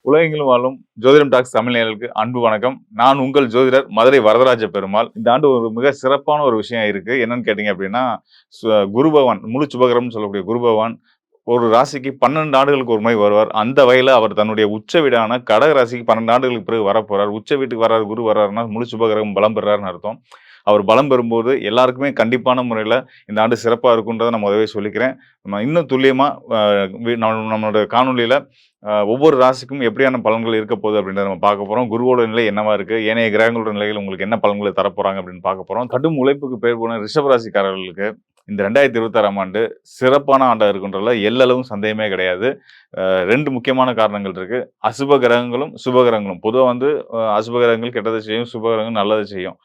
உலகெங்கிலும் வாழும் ஜோதிடம் டாக்ஸ் தமிழ் நேயர்களுக்கு அன்பு வணக்கம். நான் உங்கள் ஜோதிடர் மதுரை வரதராஜ பெருமாள். இந்த ஆண்டு ஒரு மிக சிறப்பான ஒரு விஷயம் இருக்கு. என்னன்னு கேட்டீங்க அப்படின்னா, குரு பகவான் முழு சுபகிரகம்னு சொல்லக்கூடிய குரு பகவான் ஒரு ராசிக்கு 12 ஆண்டுகளுக்கு ஒரு முறை வருவார். அந்த வகையில அவர் தன்னுடைய உச்ச வீடான கடக ராசிக்கு 12 ஆண்டுகளுக்கு பிறகு வரப்போறார். உச்ச வீட்டுக்கு வர்றாரு, குரு வர்றாருன்னா முழு சுபகிரகம் பலம் பெறாருன்னு அர்த்தம். அவர் பலம் பெறும்போது எல்லாருக்குமே கண்டிப்பான முறையில இந்த ஆண்டு சிறப்பா இருக்குன்றத நான் முதவே சொல்லிக்கிறேன். நம்ம இன்னும் துல்லியமா அ வி நம்மளோட காணொளியில ஒவ்வொரு ராசிக்கும் எப்படியான பலன்கள் இருக்க போகுது அப்படின்றத நம்ம பார்க்க போறோம். குருவோட நிலை என்னவா இருக்கு? ஏனைய கிரகங்களோட நிலைகள் உங்களுக்கு என்ன பலன்களை தரப்போறாங்க அப்படின்னு பார்க்க போறோம். கடும் உழைப்புக்கு பேர் போன ரிஷப ராசிக்காரர்களுக்கு இந்த 2026ஆம் ஆண்டு சிறப்பான ஆண்டா இருக்குன்றதுல எள்ளளவும் சந்தேகமே கிடையாது. 2 முக்கியமான காரணங்கள் இருக்கு. அசுப கிரகங்களும், சுப கிரகங்களும். பொதுவா வந்து அசுப கிரகங்கள் கெட்டதை செய்யும், சுப கிரகங்கள் நல்லதை செய்யும்.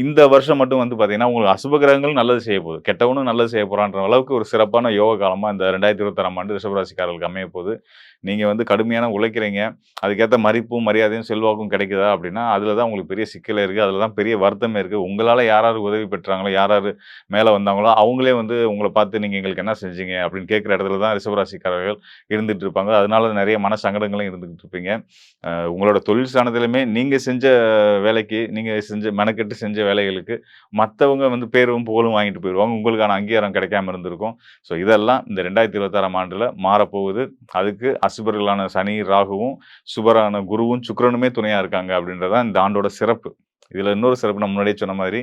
இந்த வருஷம் மட்டும் வந்து பார்த்தீங்கன்னா, உங்களுக்கு அசுப கிரகங்களும் நல்லது செய்ய போகுது. கெட்டவனும் நல்லது செய்ய போறான்ற அளவுக்கு ஒரு சிறப்பான யோக காலமா இந்த 2026ஆம் ஆண்டு ரிஷபராசிக்காரர்களுக்கு அமைய போகுது. நீங்க வந்து கடுமையான உழைக்கிறீங்க. அதுக்கேத்த மதிப்பும், மரியாதையும், செல்வாக்கும் கிடைக்குதா அப்படின்னா, அதில தான் உங்களுக்கு பெரிய சிக்கலே இருக்கு. அதில தான் பெரிய வருத்தமே இருக்கு. உங்களால யார் யார் உதவி பெற்றாங்களோ, யார் யாரு மேல வந்தாங்களோ, அவங்களே வந்து உங்கள பார்த்து நீங்க எங்களுக்கு என்ன செஞ்சீங்க அப்படின்னு கேட்கிற இடத்துல தான் ரிஷபராசிக்காரர்கள் இருந்துட்டு இருப்பாங்க. அதனால நெறைய மன சங்கடங்களும் இருந்துகிட்டு இருப்பீங்க. உங்களோட தொழில் ஸ்தானத்திலுமே நீங்க செஞ்ச வேலைக்கு, நீங்க மெனக்கெட்டு செஞ்ச வேலைகளுக்கு மத்தவங்க வந்து பேரும், புகழும் வாங்கிட்டு போயிருவாங்க. உங்களுக்கான அங்கீகாரம் கிடைக்காம இருந்திருக்கும். ஸோ இதெல்லாம் இந்த 2026ஆம் ஆண்டுல மாறப்போகுது. அதுக்கு அசுபர்களான சனி, ராகுவும், சுபரான குருவும், சுக்கிரனுமே துணையா இருக்காங்க அப்படின்றது தான் இந்த ஆண்டோட சிறப்பு. இதுல இன்னொரு சிறப்பு நான் முன்னாடியே சொன்ன மாதிரி,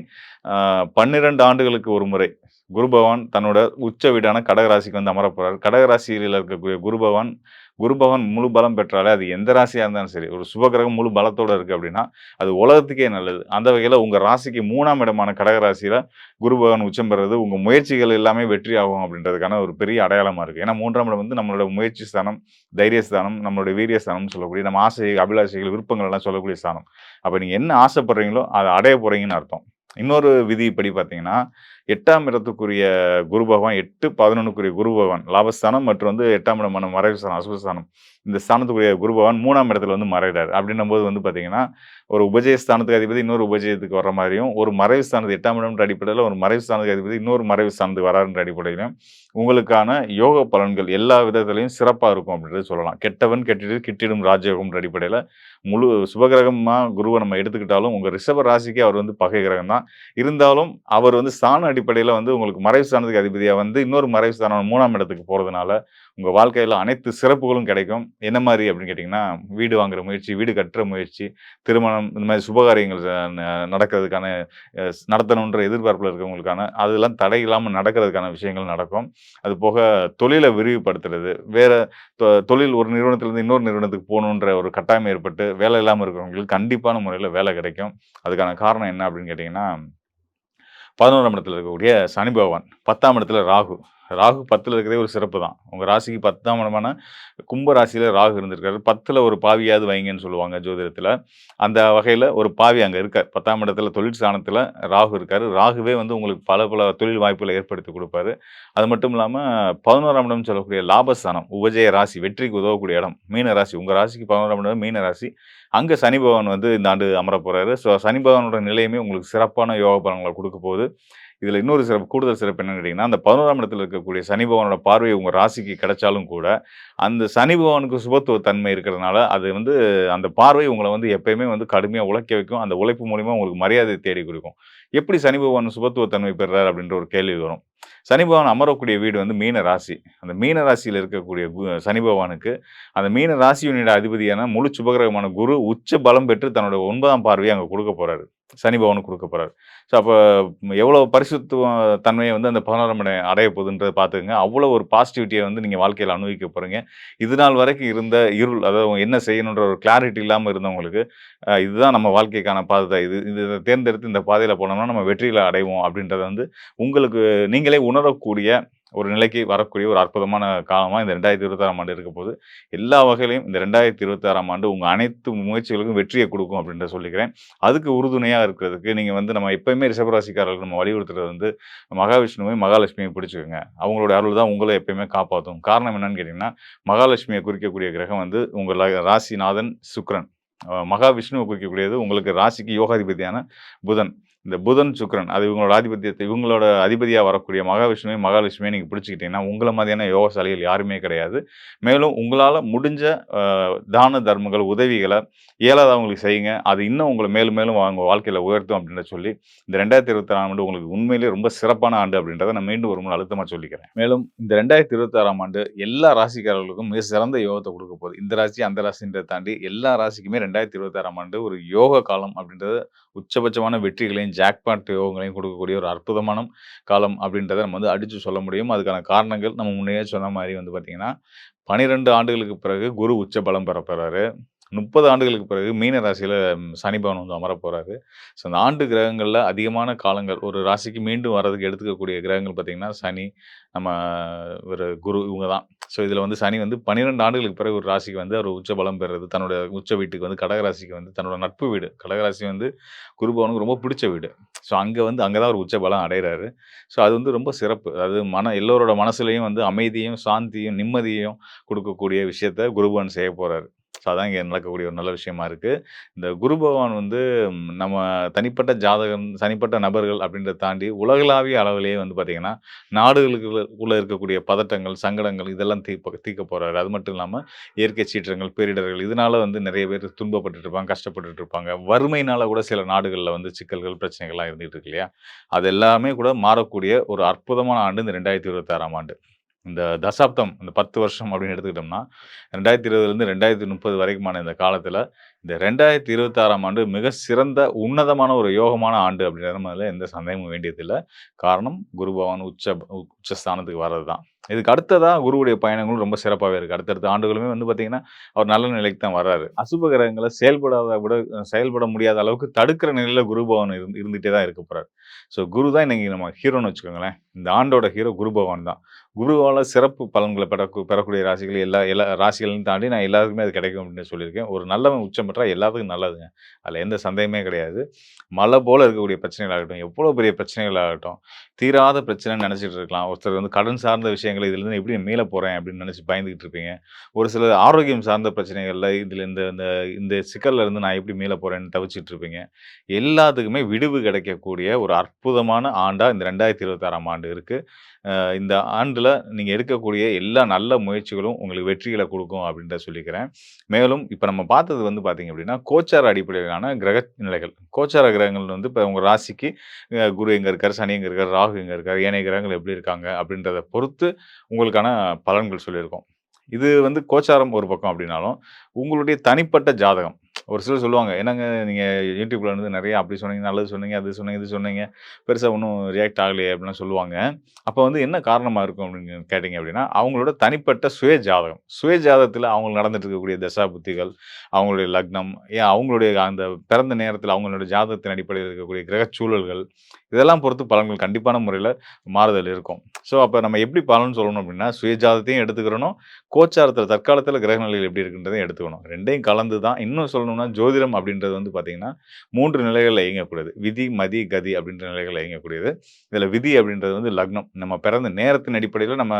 12 ஆண்டுகளுக்கு ஒரு முறை குரு பகவான் தன்னோட உச்ச வீடான கடக ராசிக்கு வந்து அமரப் போறார். கடக ராசியில இருக்கக்கூடிய குரு பகவான் முழு பலம் பெற்றாலே அது எந்த ராசியா இருந்தாலும் சரி, ஒரு சுப கிரகம் முழு பலத்தோட இருக்கு அப்படின்னா, அது உலகத்துக்கே நல்லது. அந்த வகையில உங்க ராசிக்கு 3ஆம் இடமான கடக ராசியில குரு பகவான் உச்சம் பெறுறது, உங்க முயற்சிகள் எல்லாமே வெற்றி ஆகும் அப்படின்றதுக்கான ஒரு பெரிய அடையாளமா இருக்கு. ஏன்னா 3ஆம் இடம் வந்து நம்மளோட முயற்சி ஸ்தானம், தைரிய ஸ்தானம், நம்மளுடைய வீரிய ஸ்தானம்னு சொல்லக்கூடிய நம்ம ஆசை, அபிலாஷைகள், விருப்பங்கள் எல்லாம் சொல்லக்கூடிய ஸ்தானம். அப்ப நீங்க என்ன ஆசைப்படுறீங்களோ, அத அடைய போறீங்கன்னு அர்த்தம். இன்னொரு விதிப்படி பார்த்தீங்கன்னா, 8ஆம் இடத்துக்குரிய குரு பகவான் 8, 11க்குரிய குரு பகவான் லாபஸ்தானம் மற்றும் வந்து 8ஆம் இடமான மறைவு ஸ்தானம், அசுபஸ்தானம். இந்த ஸ்தானத்துக்குரிய குரு பகவான் 3ஆம் இடத்துல வந்து மறையிறாரு. அப்படின்னும்போது வந்து பார்த்தீங்கன்னா, ஒரு உபஜய ஸ்தானத்துக்கு அதிபதி இன்னொரு உபஜயத்துக்கு வர்ற மாரியும், ஒரு மறைவு ஸ்தானத்து 8ஆம் இடம்ன்ற அடிப்படையில ஒரு மறைவு ஸ்தானத்துக்கு அதிபதி இன்னொரு மறைவு ஸ்தானத்துக்கு வராருன்ற அடிப்படையிலும், உங்களுக்கான யோக பலன்கள் எல்லா விதத்திலயும் சிறப்பா இருக்கும் அப்படின்றது சொல்லலாம். கெட்டவன் கெட்டிடு கிட்டிடும் ராஜயோகம்ன்ற அடிப்படையில முழு சுபகிரகமா குருவ நம்ம எடுத்துக்கிட்டாலும், உங்க ரிஷப ராசிக்கு அவர் வந்து பகை கிரகம் தான். இருந்தாலும் அவர் வந்து ஸ்தான அடிப்படையில வந்து உங்களுக்கு மறைவு ஸ்தானத்துக்கு அதிபதியா வந்து இன்னொரு மறைவு ஸ்தானம் 3ஆம் இடத்துக்கு போறதுனால, உங்க வாழ்க்கையில அனைத்து சிறப்புகளும் கிடைக்கும். என்ன மாரி அப்படின்னு கேட்டீங்கன்னா, வீடு வாங்குற முயற்சி, வீடு கட்டுற முயற்சி, திருமணம் இந்த மாரி சுபகாரியங்கள் நடக்கிறதுக்கான நடத்தணுன்ற எதிர்பார்ப்புல இருக்கவங்களுக்கான அதெல்லாம் தடை இல்லாம நடக்கிறதுக்கான விஷயங்கள் நடக்கும். அதுபோக தொழில விரிவுபடுத்துறது, வேற தொழில் ஒரு நிறுவனத்திலிருந்து இன்னொரு நிறுவனத்துக்கு போகணுன்ற ஒரு கட்டாயம் ஏற்பட்டு, வேலை இல்லாம இருக்கிறவங்களுக்கு கண்டிப்பான முறையில வேலை கிடைக்கும். அதுக்கான காரணம் என்ன அப்படின்னு கேட்டீங்கன்னா 11ஆம் இடத்துல இருக்கக்கூடிய சனி பகவான், 10ஆம் இடத்துல ராகு. ராகு 10ல இருக்கிறதே ஒரு சிறப்பு தான். உங்க ராசிக்கு 10ஆம் இடமான கும்ப ராசியில ராகு இருந்திருக்காரு. 10ல ஒரு பாவியாவது வைங்கன்னு சொல்லுவாங்க ஜோதிடத்துல. அந்த வகையில ஒரு பாவி அங்க இருக்கார். 10ஆம் இடத்துல தொழில் ஸ்தானத்துல ராகு இருக்காரு. ராகுவே வந்து உங்களுக்கு பல பல தொழில் வாய்ப்புகள ஏற்படுத்தி குடுப்பாரு. அது மட்டும் இல்லாம 11ஆம் இடம்னு சொல்லக்கூடிய லாபஸ்தானம், உபஜய ராசி, வெற்றிக்கு உதவக்கூடிய இடம். மீன ராசி. உங்க ராசிக்கு 11ஆம் இடம் மீன ராசி. அங்க சனி பகவான் வந்து இந்த ஆண்டு அமரப் போறாரு. ஸோ சனி பகவானோட நிலையுமே உங்களுக்கு சிறப்பான யோக பலன்கள குடுக்கப் போகுது. இதுல இன்னொரு சிறப்பு, கூடுதல் சிறப்பு என்னன்னு கேட்டீங்கன்னா, அந்த 11ஆம் இடத்துல இருக்கக்கூடிய சனி பகவானோட பார்வை உங்க ராசிக்கு கிடைச்சாலும் கூட, அந்த சனி பகவானுக்கு சுபத்துவ தன்மை இருக்கிறதுனால, அது வந்து அந்த பார்வை உங்கள வந்து எப்பயுமே வந்து கடுமையா உழைக்க வைக்கும். அந்த உழைப்பு மூலியமா உங்களுக்கு மரியாதை தேடிக் குடுக்கும். எப்படி சனி பகவான் சுபத்துவ தன்மை பெறுறார் அப்படின்ற ஒரு கேள்வி வரும். சனி பகவான் அமரக்கூடிய வீடு வந்து மீன ராசி. அந்த மீன ராசியில இருக்கக்கூடிய சனி பகவானுக்கு, அந்த மீன ராசியினுடைய அதிபதியான முழு சுபகிரகமான குரு உச்ச பலம் பெற்று தன்னோட 9ஆம் பார்வைய அங்க குடுக்கப் போறாரு. சனி பகவானுக்கு குடுக்கப் போறாரு. ஸோ அப்ப எவ்வளவு பரிசுத்துவ தன்மைய வந்து அந்த 11ஆம் இடம் அடையப் போகுதுன்றத பார்த்துக்கங்க. அவ்வளோ ஒரு பாசிட்டிவிட்டிய வந்து நீங்க வாழ்க்கையில அனுபவிக்க போறீங்க. இதுநாள் வரைக்கும் இருந்த இருள், அதாவது என்ன செய்யணுன்ற ஒரு கிளாரிட்டி இல்லாம இருந்தவங்களுக்கு, இதுதான் நம்ம வாழ்க்கைக்கான பாதை. இத தேர்ந்தெடுத்து இந்த பாதையில போனோம்னா நம்ம வெற்றியில அடைவோம் அப்படின்றத வந்து உங்களுக்கு நீங்களே உணரக்கூடிய ஒரு நிலைக்கு வரக்கூடிய ஒரு அற்புதமான காலமா இந்த 2026ஆம் ஆண்டு இருக்க போது. எல்லா வகையிலயும் இந்த 2026ஆம் ஆண்டு உங்க அனைத்து முயற்சிகளுக்கும் வெற்றிய குடுக்கும் அப்படின்றத சொல்லிக்கிறேன். அதுக்கு உறுதுணையா இருக்கிறதுக்கு நீங்க வந்து நம்ம எப்பயுமே ரிஷபராசிக்காரர்களுக்கு நம்ம வலியுறுத்துறது வந்து மகாவிஷ்ணுவையும், மகாலட்சுமியையும் பிடிச்சுக்கங்க. அவங்களுடைய அருள் தான் உங்கள எப்பயுமே காப்பாத்தும். காரணம் என்னன்னு கேட்டீங்கன்னா, மகாலட்சுமிய குறிக்கக்கூடிய கிரகம் வந்து உங்க ராசிநாதன் சுக்கிரன். மகாவிஷ்ணுவ குறிக்கக்கூடியது உங்களுக்கு ராசிக்கு யோகாதிபதியான புதன். இந்த புதன், சுக்கிரன் அது இவங்களோட அதிபதியா வரக்கூடிய மகாவிஷ்ணுவையும், மகாலட்சுமியும் நீங்க பிடிச்சுக்கிட்டீங்கன்னா, உங்கள மாதிரியான யோகசாலிகள் யாருமே கிடையாது. மேலும் உங்களால முடிஞ்ச அ தான தர்மங்கள், உதவிகள இயலாதவங்களுக்கு செய்யுங்க. அது இன்னும் உங்கள மேலும் மேலும் உங்க வாழ்க்கையில உயர்த்தும் அப்டின்றத சொல்லி, இந்த 2026ஆம் ஆண்டு உங்களுக்கு உண்மையிலேயே ரொம்ப சிறப்பான ஆண்டு அப்டின்றத நான் மீண்டும் ஒரு முறை அழுத்தமா சொல்லிக்கிறேன். மேலும் இந்த 2026ஆம் ஆண்டு எல்லா ராசிக்காரர்களுக்கும் மிக சிறந்த யோகத்த குடுக்கப் போகுது. இந்த ராசி, அந்த ராசின்றத தாண்டி எல்லா ராசிக்குமே 2026ஆம் ஆண்டு ஒரு யோக காலம் அப்டின்றது உச்சபட்சமான வெற்றிகளையும், ஜாக்பாட் யோகங்களையும் கொடுக்கக்கூடிய ஒரு அற்புதமான காலம் அப்படின்றத நம்ம வந்து அடிச்சு சொல்ல முடியும். அதுக்கான காரணங்கள் நம்ம முன்னயே சொன்ன மாரி வந்து பார்த்தீங்கன்னா, 12 ஆண்டுகளுக்கு பிறகு குரு உச்ச பலம் பெறப் போறாரு. 30 ஆண்டுகளுக்கு பிறகு மீன ராசியில சனி பகவான் வந்து அமரப் போறாரு. ஸோ அந்த ஆண்டு கிரகங்கள்ல அதிகமான காலங்கள் ஒரு ராசிக்கு மீண்டும் வர்றதுக்கு எடுத்துக்கக்கூடிய கிரகங்கள் பார்த்தீங்கன்னா, சனி, நம்ம ஒரு குரு இவங்க தான். ஸோ இதில வந்து சனி வந்து 12 ஆண்டுகளுக்கு பிறகு ஒரு ராசிக்கு வந்து அவர் உச்ச பலம் பெறுறது. தன்னோட உச்ச வீட்டுக்கு வந்து கடக ராசிக்கு வந்து தன்னோட நட்பு வீடு. கடக ராசி வந்து குரு பகவானுக்கு ரொம்ப பிடிச்ச வீடு. ஸோ அங்க தான் அவர் உச்ச பலம் அடையறாரு. ஸோ அது வந்து ரொம்ப சிறப்பு. அதாவது எல்லோரோட மனசுலயும் வந்து அமைதியும், சாந்தியும், நிம்மதியும் குடுக்கக்கூடிய விஷயத்த குரு பகவான் செய்யப் போறாரு. ஸோ அதான் இங்க நடக்கக்கூடிய ஒரு நல்ல விஷயமா இருக்கு. இந்த குரு பகவான் வந்து நம்ம தனிப்பட்ட ஜாதகம், தனிப்பட்ட நபர்கள் அப்படின்றத தாண்டி உலகளாவிய அளவிலேயே வந்து பார்த்தீங்கன்னா, நாடுகளுக்குள்ள இருக்கக்கூடிய பதட்டங்கள், சங்கடங்கள் இதெல்லாம் தீர்க்கப் போறாரு. அது மட்டும் இல்லாம இயற்கை சீற்றங்கள், பேரிடர்கள் இதனால வந்து நெறைய பேர் துன்பப்பட்டுட்டு இருப்பாங்க, கஷ்டப்பட்டுட்டு இருப்பாங்க. வறுமையினால கூட சில நாடுகள்ல வந்து சிக்கல்கள், பிரச்சனைகள்லாம் இருந்துட்டு இருக்கு இல்லையா? அது எல்லாமே கூட மாறக்கூடிய ஒரு அற்புதமான ஆண்டு இந்த 2026ஆம் ஆண்டு. இந்த தசாப்தம், இந்த 10 வருஷம் அப்படின்னு எடுத்துக்கிட்டோம்னா, 2020லேருந்து 2030 வரைக்குமான இந்த காலத்தில, இந்த 2026ஆம் ஆண்டு மிக சிறந்த, உன்னதமான ஒரு யோகமான ஆண்டு அப்படின்றதுல எந்த சந்தேகமும் வேண்டியதில்ல. காரணம் குரு பகவான் உச்ச ஸ்தானத்துக்கு வர்றது தான். இதுக்கு அடுத்ததா குருவுடைய பயணங்களும் ரொம்ப சிறப்பாவே இருக்கு. அடுத்தடுத்த ஆண்டுகளுமே வந்து பார்த்தீங்கன்னா, அவர் நல்ல நிலைக்கு தான் வர்றாரு. அசுப கிரகங்கள செயல்பட முடியாத அளவுக்கு தடுக்கிற நிலையில குரு பகவான் இருந்துட்டே தான் இருக்க போறாரு. ஸோ குரு தான் இன்னைக்கு நம்ம ஹீரோன்னு வச்சுக்கோங்களேன். இந்த ஆண்டோட ஹீரோ குரு பகவான் தான். குருவால சிறப்பு பலன்கள பெறக்கூடிய ராசிகள் எல்லா ராசிகளையும் தாண்டி நான் எல்லாருக்குமே அது கிடைக்கும் அப்படின்னு சொல்லியிருக்கேன். ஒரு நல்லவன் உச்சம் பெற்றா எல்லாத்துக்கும் நல்லதுங்க. அதில எந்த சந்தேகமே கிடையாது. மலை போல இருக்கக்கூடிய பிரச்சனைகளாகட்டும், எவ்வளோ பெரிய பிரச்சனைகளாகட்டும், தீராத பிரச்சனைன்னு நெனச்சிட்டு இருக்கலாம். ஒருத்தர் வந்து கடன் சார்ந்த விஷயங்கள் இதிலிருந்து எப்படி மீள போறேன் அப்படின்னு நெனச்சு பயந்துகிட்டு இருப்பீங்க. ஒரு சிலர் ஆரோக்கியம் சார்ந்த பிரச்சனைகள்ல இதில இந்த இந்த இந்த சிக்கல்ல இருந்து நான் எப்படி மீள போறேன்னு தவிச்சிட்டு இருப்பீங்க. எல்லாத்துக்குமே விடிவு கிடைக்கக்கூடிய ஒரு அற்புதமான ஆண்டா இந்த 2026ஆம் ஆண்டு இருக்கு. இந்த ஆண்டுல நீங்க எடுக்கக்கூடிய எல்லா நல்ல முயற்சிகளும் உங்களுக்கு வெற்றிகள குடுக்கும் அப்படின்றத சொல்லிக்கிறேன். மேலும் இப்ப நம்ம பார்த்தது வந்து பார்த்தீங்க அப்படின்னா, கோச்சார அடிப்படையிலான கிரக நிலைகள். கோச்சார கிரகங்கள் வந்து இப்ப உங்க ராசிக்கு குரு எங்க இருக்காரு, சனி எங்க இருக்காரு, ராகு எங்க இருக்காரு, ஏனைய கிரகங்கள் எப்படி இருக்காங்க அப்படின்றத பொறுத்து உங்களுக்கான பலன்கள் சொல்லியிருக்கோம். இது வந்து கோச்சாரம் ஒரு பக்கம் அப்படின்னாலும், உங்களுடைய தனிப்பட்ட ஜாதகம். ஒரு சிலர் சொல்லுவாங்க, "என்னங்க நீங்க YouTubeல வந்து நெறைய அப்படி சொன்னீங்க, நல்லது சொன்னீங்க, அது சொன்னீங்க, இது சொன்னீங்க. பெருசா ஒண்ணும் ரியாக்ட் ஆகலையே!" அப்படிலாம் சொல்லுவாங்க. அப்ப வந்து என்ன காரணமா இருக்கும் அப்படின்னு கேட்டீங்க அப்படின்னா, அவங்களோட தனிப்பட்ட சுய ஜாதகம். சுய ஜாதகத்துல அவங்களுக்கு நடந்துட்டு இருக்கக்கூடிய தசா புத்திகள், அவங்களுடைய லக்னம், அவங்களுடைய அந்த பிறந்த நேரத்துல அவங்களோட ஜாதகத்தின் அடிப்படையில் இருக்கக்கூடிய கிரகச் சூழல்கள், இதெல்லாம் பொறுத்து பலன்கள் கண்டிப்பான முறையில மாறுதல் இருக்கும். ஸோ, அப்ப நம்ம எப்படி பலன் சொல்லணும் அப்படின்னா, சுய ஜாதகத்தையும் எடுத்துக்கிறணும், கோச்சாரத்துல தற்காலத்துல கிரக நிலைகள் எப்படி இருக்குன்றதையும் எடுத்துக்கணும். 2யும் கலந்து தான் இன்னும் சொல்லணும்னா, ஜோதிடம் அப்படின்றது வந்து பார்த்தீங்கன்னா, 3 நிலைகள்ல இயங்கக்கூடியது. விதி, மதி, கதி அப்படின்ற நிலைகள்ல இயங்கக்கூடியது. இதுல விதி அப்படின்றது வந்து லக்னம். நம்ம பிறந்த நேரத்தின் அடிப்படையில நம்ம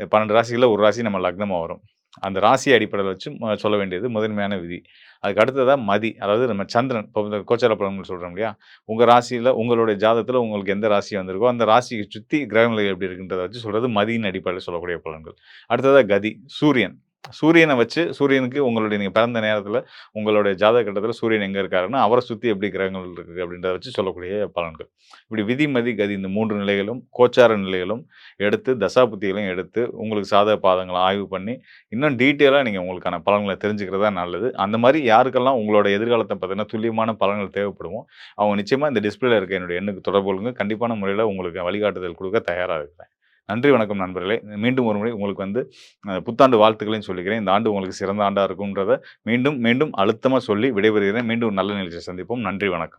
12 ராசிகள்ல ஒரு ராசி நம்ம லக்னமா வரும். அந்த ராசிய அடிப்படையில வச்சு சொல்ல வேண்டியது முதன்மையான விதி. அதுக்கு அடுத்ததா மதி. அதாவது நம்ம சந்திரன் இப்போ இந்த கோச்சார பலன்கள் சொல்றோம் இல்லையா? உங்க ராசியில உங்களுடைய ஜாதகத்துல உங்களுக்கு எந்த ராசி வந்திருக்கோ, அந்த ராசிய சுத்தி கிரகநிலை எப்படி இருக்குன்றத வச்சு சொல்றது மதியின் அடிப்படையில சொல்லக்கூடிய பலன்கள். அடுத்ததா கதி. சூரியன். சூரியன வச்சு சூரியனுக்கு உங்களுடைய நீங்க பிறந்த நேரத்துல உங்களுடைய ஜாதக கட்டத்துல சூரியன் எங்க இருக்காருன்னா, அவர சுத்தி எப்படி கிரகங்கள் இருக்கு அப்படின்றத வச்சு சொல்லக்கூடிய பலன்கள். இப்படி விதி, மதி, கதி இந்த 3 நிலைகளும், கோச்சார நிலைகளும் எடுத்து, தசாபுத்திகளையும் எடுத்து, உங்களுக்கு சாதக பாதங்கள ஆய்வு பண்ணி, இன்னும் டீட்டெயிலா நீங்க உங்களுக்கான பலன்கள தெரிஞ்சுக்கிறது தான் நல்லது. அந்த மாரி யாருக்கெல்லாம் உங்களோட எதிர்காலத்த பத்தின துல்லியமான பலன்கள் தேவைப்படுமோ, அவங்க நிச்சயமா இந்த டிஸ்ப்ளேல இருக்க என்னுடைய எண்ணுக்கு தொடர்பு கொள்ளுங்க. கண்டிப்பான முறையில உங்களுக்கு வழிகாட்டுதல் குடுக்க தயாரா இருக்கிறேன். நன்றி, வணக்கம் நண்பர்களே. மீண்டும் ஒரு முறை உங்களுக்கு வந்து புத்தாண்டு வாழ்த்துக்களையும் சொல்லிக்கிறேன். இந்த ஆண்டு உங்களுக்கு சிறந்த ஆண்டா இருக்கும்ன்றத மீண்டும், மீண்டும் அழுத்தமா சொல்லி விடைபெறுகிறேன். மீண்டும் ஒரு நல்ல நிகழ்ச்சியில சந்திப்போம். நன்றி, வணக்கம்.